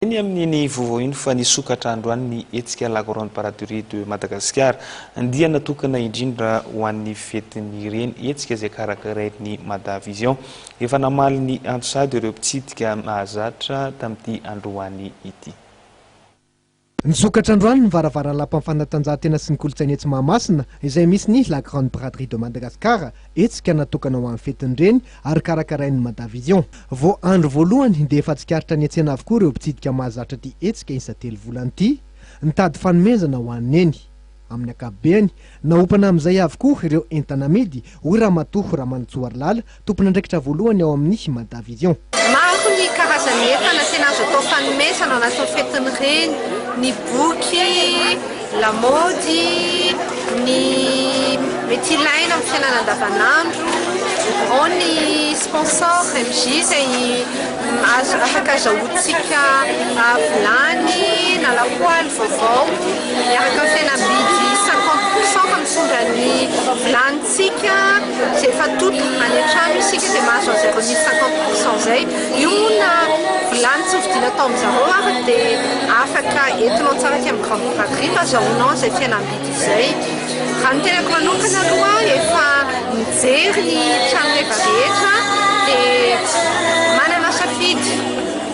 Eny amin'ny vaovao iny fa nisokatra androany ny hetsika la Grande Braderie de Madagascar dia natokana indrindra ho an'ny fetin'ny reny hetsika izay karakarain'ny Madavision efa namaly ny antsady ireo mpitsidika mahazatra tamin'ity androany ity. Nisokatra androany ny varavara lampany fanatanjahantena sy ny kolontsaina etsy Mahamasina izay misy ny la Grande Braderie de Madagascar hetsika natokana ho amin'ny fetin'ny reny ary karakarain'ny Madavision. Vao andro voalohany dia efa tsikaritra ny antsena avokoa ireo mpitsidika mahazatra ty hetsika isa-telo volana ity nitady fanomezana ho an'ny eny. Amin'ny ankapobeny naopana amin'izay avokoa ireo entana amidy hoy Ramatoa Ramanantsoarilala tompon'andraikitra voalohany ao amin'ny Madavision. Maro ny karazany entana tena azo atao fanomezana anatin'ny fetin'ny reny, ny boky, lamaody, ny mety ilaina amin'ny fiainana andavanandro, ao ny sponsor MJ izay afaka azahoantsika vilany na lapoaly vaovao miaraka amin'ny fihenam-bidy 50% mitondra ny vilanitsika izay efa toto any an-trano isika dia mahazo an'izay ny 50% zay. Io na vilany tsy hovidiana tao amin'izareo ary dia afaka entinao tsara aty amin'ny Grande Braderie mba azahoanao izay fihenam-bidy izay. Raha ny tenako manokana aloha efa mijery ny trano rehetra dia manana safidy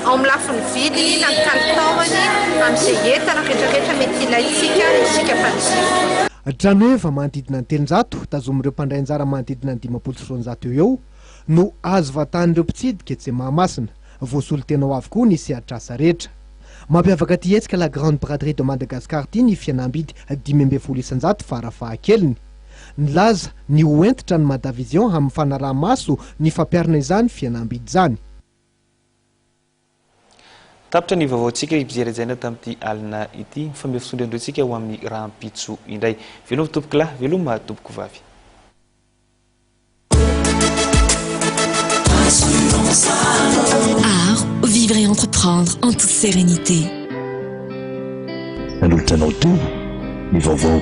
ao amin'ny lafiny vidiny na ny kalitaony amin'izay entana rehetrarehetra mety ilaintsika isika mpanjifa. Trano efa manodidina ny 300 tazomin'ireo mpandray anjara manodidina ny 500 eo no azo vatan'ireo mpitsidika etsy Mahamasina voasolo tena ho avokoa ny sehatr'asa rehetra. Mampiavaka ty hetsika la Grande Braderie de Madagascar ty ny fihenam-bidy 500 isan-jato farafahakeliny. Nilaza ny hoentitra ny Madavision amin'ny fanaraha-maso ny fampiarina izany fihenam-bidy izany. Tapitra ny vaovaontsika ipijerejaina tamin'ity alina ity fa mifisondry androantsika ho amin'ny rahampitso indray. Veloma tompoko lahy, veloma tompoko vavy. Art, vivre et entreprendre en toute sérénité. Un ultra noté, les vauvaux.